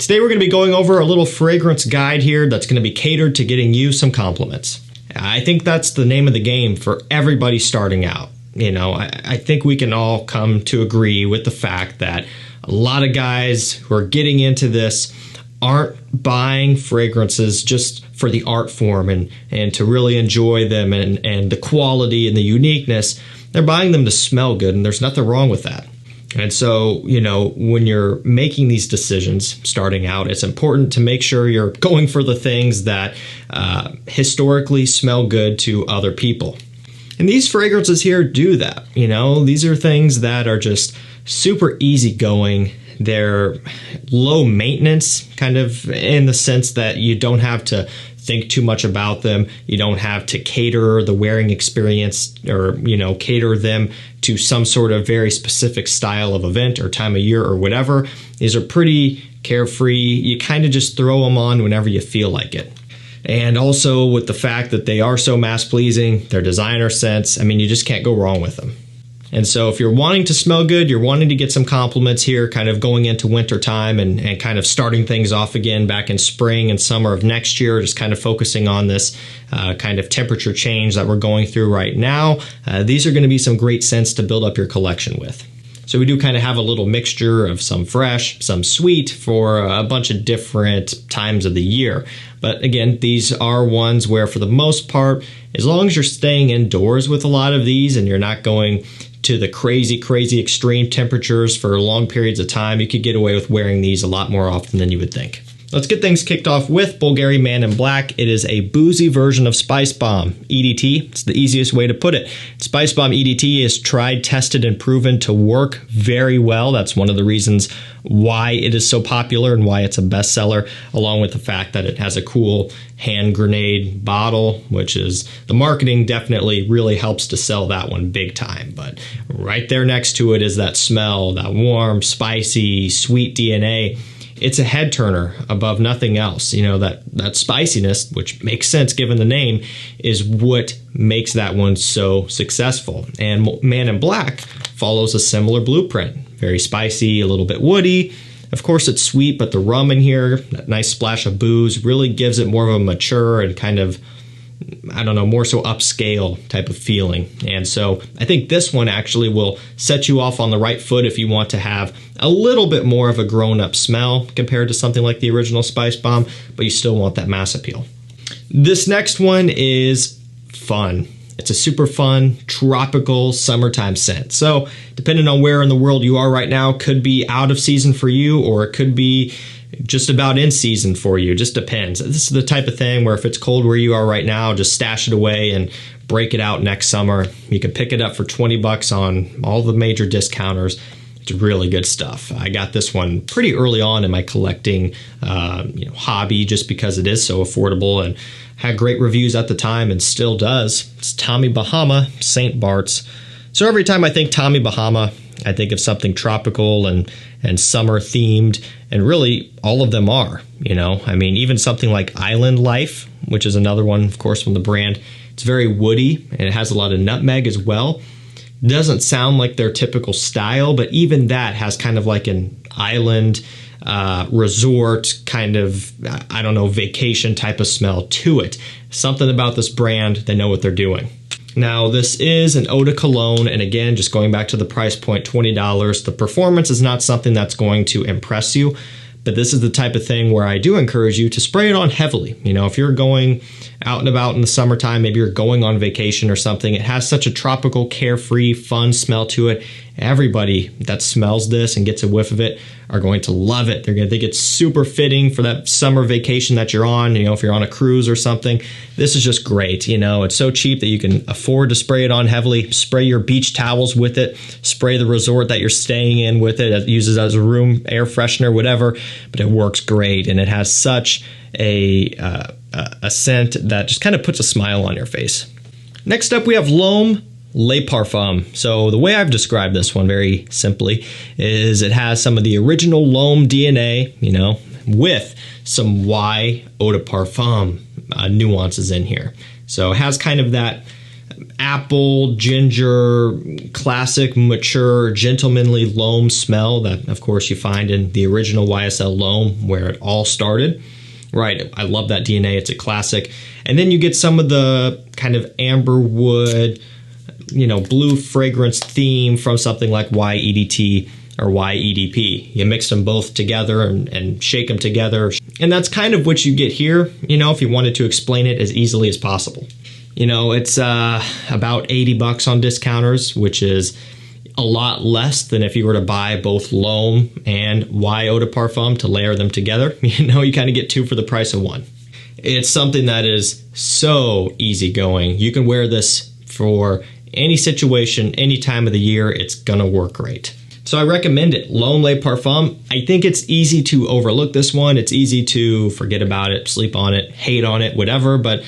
Today we're going to be going over a little fragrance guide here that's going to be catered to getting you some compliments. I think that's the name of the game for everybody starting out. You know, I think we can all come to agree with the fact that a lot of guys who are getting into this aren't buying fragrances just for the art form and to really enjoy them and the quality and the uniqueness. They're buying them to smell good, and there's nothing wrong with that. And so, you know, when you're making these decisions starting out, it's important to make sure you're going for the things that historically smell good to other people. And these fragrances here do that. You know, these are things that are just super easygoing. They're low maintenance, kind of in the sense that you don't have to think too much about them. You don't have to cater the wearing experience or, you know, cater them to some sort of very specific style of event or time of year or whatever. These are pretty carefree. You kind of just throw them on whenever you feel like it. And also with the fact that they are so mass pleasing, they're designer scents, I mean, you just can't go wrong with them. And so if you're wanting to smell good, you're wanting to get some compliments here, kind of going into winter time and kind of starting things off again back in spring and summer of next year, just kind of focusing on this kind of temperature change that we're going through right now. These are going to be some great scents to build up your collection with. So we do kind of have a little mixture of some fresh, some sweet for a bunch of different times of the year. But again, these are ones where for the most part, as long as you're staying indoors with a lot of these and you're not going to the crazy extreme temperatures for long periods of time, you could get away with wearing these a lot more often than you would think. Let's get things kicked off with Bulgari Man in Black. It is a boozy version of Spice Bomb EDT. It's the easiest way to put it. Spice Bomb EDT is tried, tested, and proven to work very well. That's one of the reasons why it is so popular and why it's a bestseller, along with the fact that it has a cool hand grenade bottle, which is the marketing definitely really helps to sell that one big time. But right there next to it is that smell, that warm, spicy, sweet DNA. It's a head turner above nothing else. You know, that spiciness, which makes sense given the name, is what makes that one so successful. And Man in Black follows a similar blueprint. Very spicy, a little bit woody. Of course, it's sweet, but the rum in here, that nice splash of booze, really gives it more of a mature and kind of, I don't know, more so upscale type of feeling. And so I think this one actually will set you off on the right foot if you want to have a little bit more of a grown-up smell compared to something like the original Spice Bomb, but you still want that mass appeal. This next one is fun. It's a super fun, tropical summertime scent. So depending on where in the world you are right now, could be out of season for you, or it could be just about in season for you. Just depends. This is the type of thing where if it's cold where you are right now, just stash it away and break it out next summer. You can pick it up for 20 bucks on all the major discounters. It's really good stuff. I got this one pretty early on in my collecting hobby just because it is so affordable and had great reviews at the time and still does. It's Tommy Bahama St. Bart's. So every time I think Tommy Bahama, I think of something tropical and summer themed, and really all of them are, you know. I mean, even something like Island Life, which is another one, of course, from the brand. It's very woody and it has a lot of nutmeg as well. Doesn't sound like their typical style, but even that has kind of like an island resort kind of, I don't know, vacation type of smell to it. Something about this brand, they know what they're doing. Now, this is an eau de cologne, and again, just going back to the price point, $20. The performance is not something that's going to impress you, but this is the type of thing where I do encourage you to spray it on heavily. You know, if you're going out and about in the summertime, maybe you're going on vacation or something, it has such a tropical, carefree, fun smell to it. Everybody that smells this and gets a whiff of it are going to love it. They're going to think it's super fitting for that summer vacation that you're on. You know, if you're on a cruise or something, this is just great. You know, it's so cheap that you can afford to spray it on heavily. Spray your beach towels with it. Spray the resort that you're staying in with it. It uses as a room air freshener, whatever. But it works great, and it has such a scent that just kind of puts a smile on your face. Next up, we have L'Homme Le Parfum. So the way I've described this one very simply is it has some of the original L'Homme DNA, you know, with some Y eau de parfum nuances in here. So it has kind of that apple, ginger, classic, mature, gentlemanly loam smell that, of course, you find in the original YSL loam where it all started. Right, I love that DNA. It's a classic. And then you get some of the kind of amber wood, blue fragrance theme from something like YEDT or YEDP. You mix them both together and shake them together. And that's kind of what you get here, if you wanted to explain it as easily as possible. It's about $80 on discounters, which is a lot less than if you were to buy both L'Homme and Eau de Parfum to layer them together. You kind of get two for the price of one. It's something that is so easygoing. You can wear this for any situation, any time of the year. It's gonna work great. So I recommend it. L'Homme Le Parfum. I think it's easy to overlook this one. It's easy to forget about it, sleep on it, hate on it, whatever, but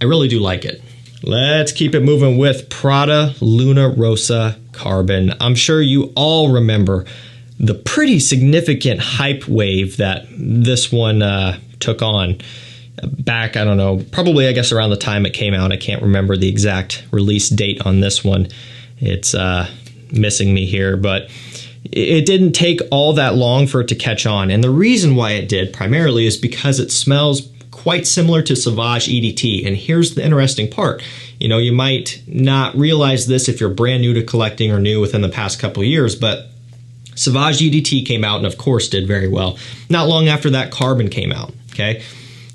I really do like it. Let's keep it moving with Prada Luna Rossa Carbon. I'm sure you all remember the pretty significant hype wave that this one took on back, I don't know, probably I guess around the time it came out. I can't remember the exact release date on this one. It's missing me here, but it didn't take all that long for it to catch on. And the reason why it did primarily is because it smells quite similar to Sauvage EDT. And here's the interesting part. You might not realize this if you're brand new to collecting or new within the past couple of years, but Sauvage EDT came out and of course did very well. Not long after that, Carbon came out, okay?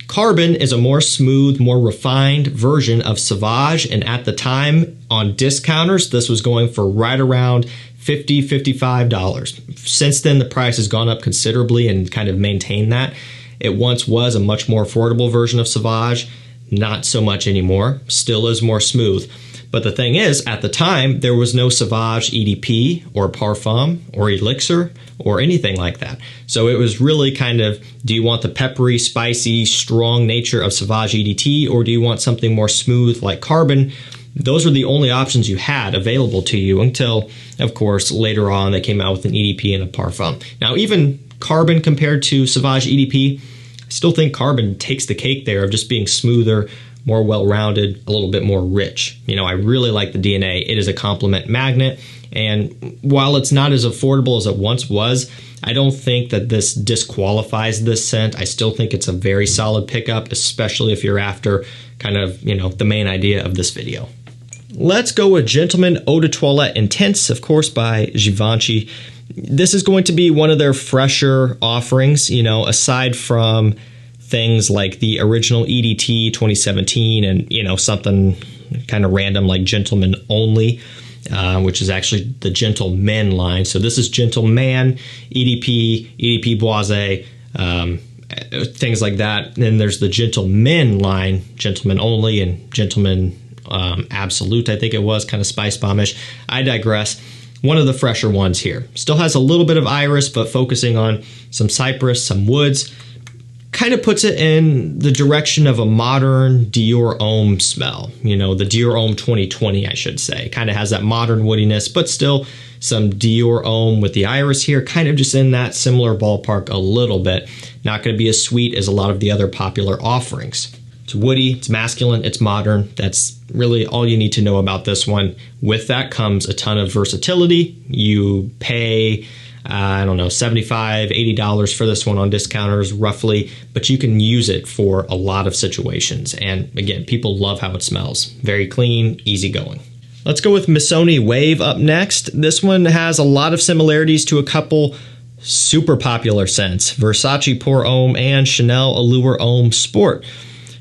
Carbon is a more smooth, more refined version of Sauvage, and at the time on discounters, this was going for right around $50, $55. Since then, the price has gone up considerably and kind of maintained that. It once was a much more affordable version of Sauvage, not so much anymore, still is more smooth. But the thing is, at the time, there was no Sauvage EDP or Parfum or Elixir or anything like that. So it was really kind of, do you want the peppery, spicy, strong nature of Sauvage EDT, or do you want something more smooth like Carbon? Those were the only options you had available to you until, of course, later on they came out with an EDP and a Parfum. Now, even Carbon compared to Sauvage EDP, I still think Carbon takes the cake there of just being smoother, more well-rounded, a little bit more rich. I really like the DNA. It is a compliment magnet, and while it's not as affordable as it once was, I don't think that this disqualifies this scent. I still think it's a very solid pickup, especially if you're after kind of, the main idea of this video. Let's go with Gentleman Eau de Toilette Intense, of course, by Givenchy. This is going to be one of their fresher offerings, aside from things like the original EDT 2017 and, something kind of random like Gentleman Only, which is actually the Gentleman line. So this is Gentleman, EDP, EDP Boise, things like that. Then there's the Gentleman line, Gentleman Only and Gentleman Absolute, I think it was, kind of spice bombish. I digress. One of the fresher ones here. Still has a little bit of iris, but focusing on some cypress, some woods. Kind of puts it in the direction of a modern Dior Homme smell. The Dior Homme 2020, I should say. Kind of has that modern woodiness, but still some Dior Homme with the iris here. Kind of just in that similar ballpark a little bit. Not going to be as sweet as a lot of the other popular offerings. It's woody, it's masculine, it's modern. That's really all you need to know about this one. With that comes a ton of versatility. You pay, I don't know, $75, $80 for this one on discounters roughly, but you can use it for a lot of situations. And again, people love how it smells. Very clean, easygoing. Let's go with Missoni Wave up next. This one has a lot of similarities to a couple super popular scents, Versace Pour Homme and Chanel Allure Homme Sport.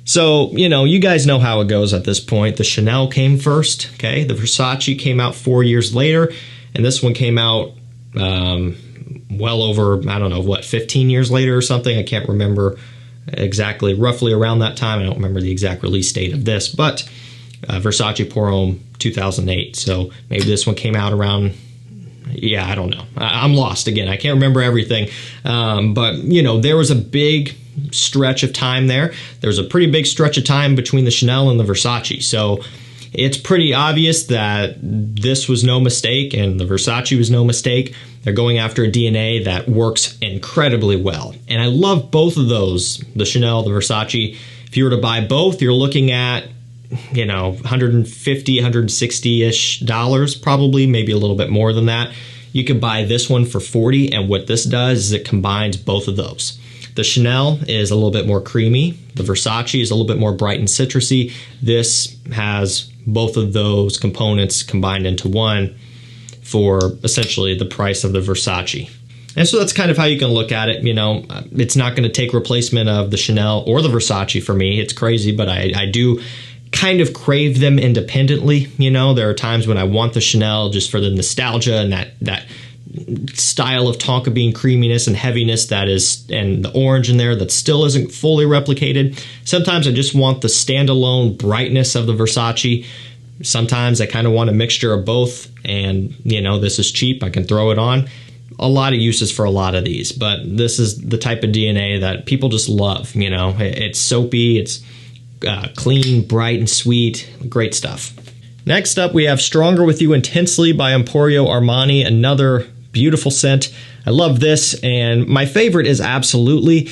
So, you guys know how it goes at this point. The Chanel came first, okay? The Versace came out 4 years later, and this one came out well over, I don't know, 15 years later or something. I can't remember exactly, roughly around that time. I don't remember the exact release date of this, but Versace Pour Homme 2008. So maybe this one came out around, yeah, I don't know. I'm lost again. I can't remember everything. But, there was a big stretch of time there. There's a pretty big stretch of time between the Chanel and the Versace. So it's pretty obvious that this was no mistake and the Versace was no mistake. They're going after a DNA that works incredibly well. And I love both of those, the Chanel, the Versace. If you were to buy both, you're looking at $150, $160-ish dollars, probably, maybe a little bit more than that. You could buy this one for $40, and what this does is it combines both of those. The Chanel is a little bit more creamy. The Versace is a little bit more bright and citrusy. This has both of those components combined into one for essentially the price of the Versace. And so that's kind of how you can look at it. It's not going to take replacement of the Chanel or the Versace for me. It's crazy, but I do kind of crave them independently. There are times when I want the Chanel just for the nostalgia and that style of tonka bean creaminess and heaviness and the orange in there that still isn't fully replicated. Sometimes I just want the standalone brightness of the Versace. Sometimes I kind of want a mixture of both, and this is cheap. I can throw it on. A lot of uses for a lot of these, but this is the type of DNA that people just love. It's soapy, it's clean, bright, and sweet. Great stuff. Next up, we have Stronger With You Intensely by Emporio Armani, another beautiful scent. I love this, and my favorite is Absolutely.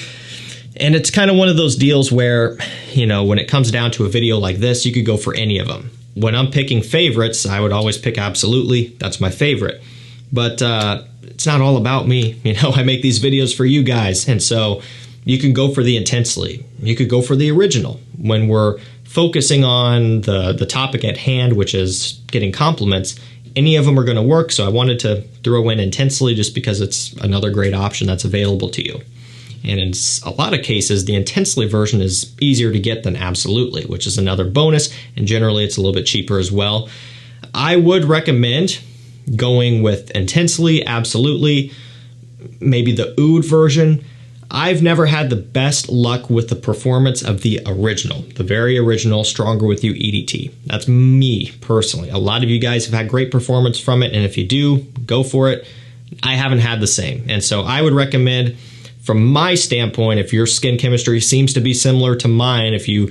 And it's kind of one of those deals where, when it comes down to a video like this, you could go for any of them. When I'm picking favorites, I would always pick Absolutely. That's my favorite. But it's not all about me. I make these videos for you guys, and so you can go for the Intensely. You could go for the original. When we're focusing on the topic at hand, which is getting compliments, any of them are going to work, so I wanted to throw in Intensely just because it's another great option that's available to you. And in a lot of cases, the Intensely version is easier to get than Absolutely, which is another bonus, and generally it's a little bit cheaper as well. I would recommend going with Intensely, Absolutely, maybe the Oud version. I've never had the best luck with the performance of the original, the very original Stronger With You EDT. That's me personally. A lot of you guys have had great performance from it, and if you do, go for it. I haven't had the same, and so I would recommend, from my standpoint, if your skin chemistry seems to be similar to mine, if you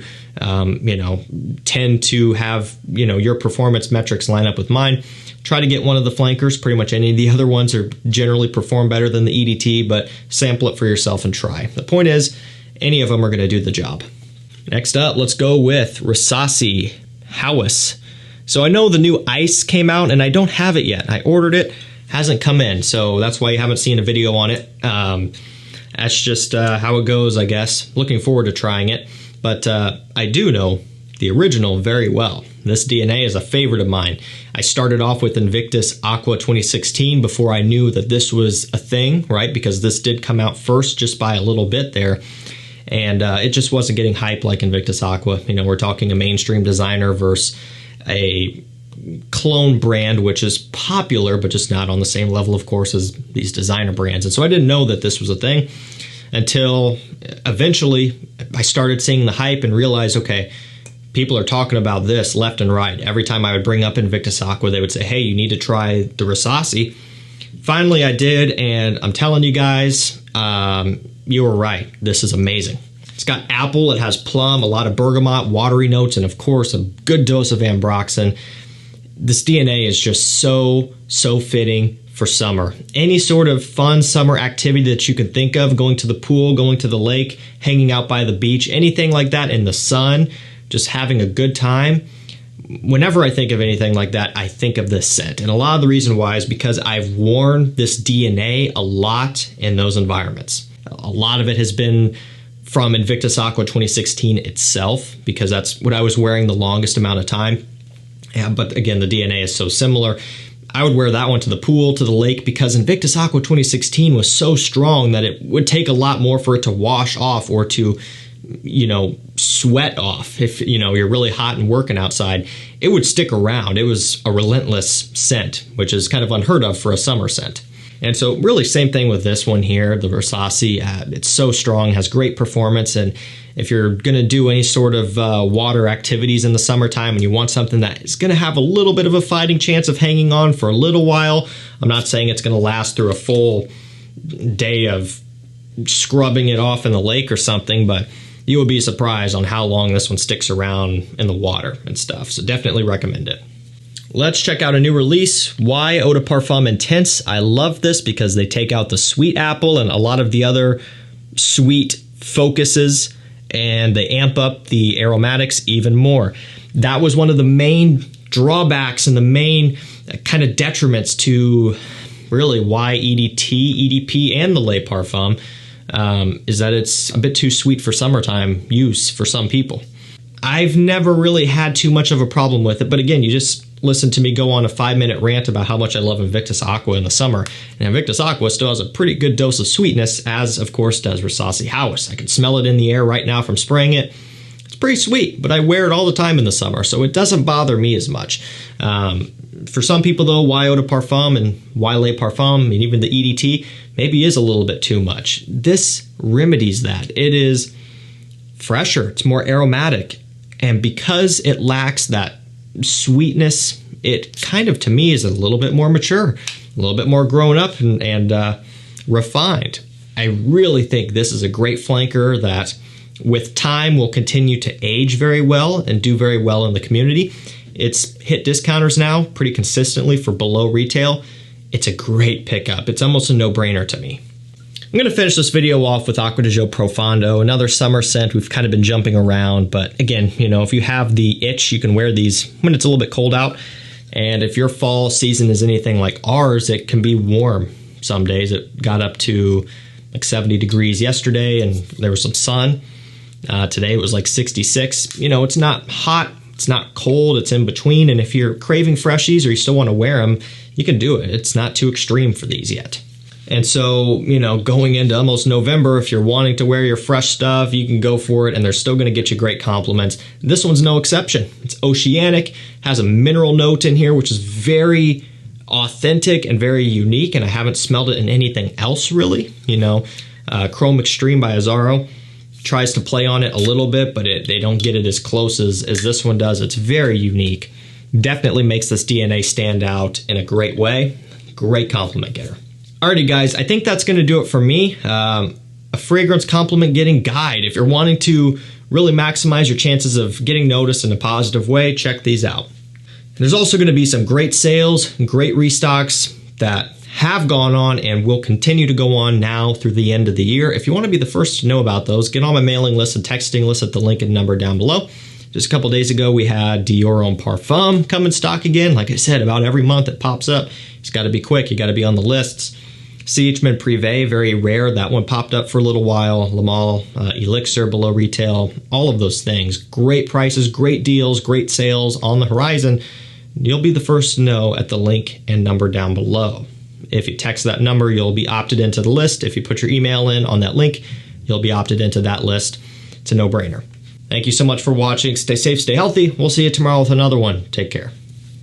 tend to have your performance metrics line up with mine, try to get one of the flankers. Pretty much any of the other ones are generally perform better than the EDT, but sample it for yourself and try. The point is, any of them are going to do the job. Next up, let's go with Versace House. So I know the new Ice came out, and I don't have it yet. I ordered it, hasn't come in, so that's why you haven't seen a video on it. That's just how it goes, I guess. Looking forward to trying it, but I do know the original very well. This DNA is a favorite of mine. I started off with Invictus Aqua 2016 before I knew that this was a thing, right? Because this did come out first just by a little bit there. And it just wasn't getting hype like Invictus Aqua. We're talking a mainstream designer versus a clone brand, which is popular, but just not on the same level, of course, as these designer brands. And so I didn't know that this was a thing until eventually I started seeing the hype and realized, okay, people are talking about this left and right. Every time I would bring up Invictus Aqua, they would say, hey, you need to try the Versace. Finally, I did, and I'm telling you guys, you were right. This is amazing. It's got apple, it has plum, a lot of bergamot, watery notes, and of course, a good dose of ambroxan. This DNA is just so fitting for summer. Any sort of fun summer activity that you can think of, going to the pool, going to the lake, hanging out by the beach, anything like that in the sun, just having a good time. Whenever I think of anything like that, I think of this scent. And a lot of the reason why is because I've worn this DNA a lot in those environments. A lot of it has been from Invictus Aqua 2016 itself, because that's what I was wearing the longest amount of time. Yeah, but again, the DNA is so similar. I would wear that one to the pool, to the lake, because Invictus Aqua 2016 was so strong that it would take a lot more for it to wash off or to, sweat off. If, you're really hot and working outside, it would stick around. It was a relentless scent, which is kind of unheard of for a summer scent. And so really same thing with this one here, the Versace. It's so strong, has great performance, and if you're going to do any sort of water activities in the summertime and you want something that is going to have a little bit of a fighting chance of hanging on for a little while, I'm not saying it's going to last through a full day of scrubbing it off in the lake or something, but you will be surprised on how long this one sticks around in the water and stuff. So definitely recommend it. Let's check out a new release, Y Eau de Parfum Intense. I love this because they take out the sweet apple and a lot of the other sweet focuses, and they amp up the aromatics even more. that was one of the main drawbacks and the main kind of detriments to really why EDT, EDP, and the Lait Parfum is that it's a bit too sweet for summertime use for some people. I've never really had too much of a problem with it, but again, you just listen to me go on a 5-minute rant about how much I love Invictus Aqua in the summer, and Invictus Aqua still has a pretty good dose of sweetness, as of course does Rosacea House. I can smell it in the air right now from spraying it. It's pretty sweet, but I wear it all the time in the summer, so it doesn't bother me as much. For some people though, why Eau de Parfum and why Lait Parfum and even the EDT maybe is a little bit too much. This remedies that. It is fresher, it's more aromatic, and because it lacks that sweetness, it kind of, to me, is a little bit more mature, a little bit more grown up and refined. I really think this is a great flanker that with time will continue to age very well and do very well in the community. It's hit discounters now pretty consistently for below retail. It's a great pickup. It's almost a no-brainer to me. I'm going to finish this video off with Acqua di Gio Profondo, another summer scent. We've kind of been jumping around, but again, you know, if you have the itch, you can wear these when it's a little bit cold out. And if your fall season is anything like ours, it can be warm. Some days it got up to like 70 degrees yesterday and there was some sun. Today it was like 66. You know, it's not hot, it's not cold, it's in between. And if you're craving freshies or you still want to wear them, you can do it. It's not too extreme for these yet. And so, you know, going into almost November, if you're wanting to wear your fresh stuff, you can go for it, and they're still going to get you great compliments. This one's no exception. It's oceanic, has a mineral note in here, which is very authentic and very unique, and I haven't smelled it in anything else, really. You know, Chrome Extreme by Azzaro tries to play on it a little bit, but they don't get it as close as this one does. It's very unique. Definitely makes this DNA stand out in a great way. Great compliment getter. Alrighty guys, I think that's going to do it for me. A fragrance compliment getting guide. If you're wanting to really maximize your chances of getting noticed in a positive way, check these out. There's also going to be some great sales, great restocks that have gone on and will continue to go on now through the end of the year. If you want to be the first to know about those, get on my mailing list and texting list at the link and number down below. Just a couple days ago, we had Dior Homme Parfum come in stock again. Like I said, about every month it pops up. It's got to be quick. You got to be on the lists. Siegmann Privé, very rare. That one popped up for a little while. Lamal Elixir below retail. All of those things. Great prices, great deals, great sales on the horizon. You'll be the first to know at the link and number down below. If you text that number, you'll be opted into the list. If you put your email in on that link, you'll be opted into that list. It's a no-brainer. Thank you so much for watching. Stay safe, stay healthy. We'll see you tomorrow with another one. Take care.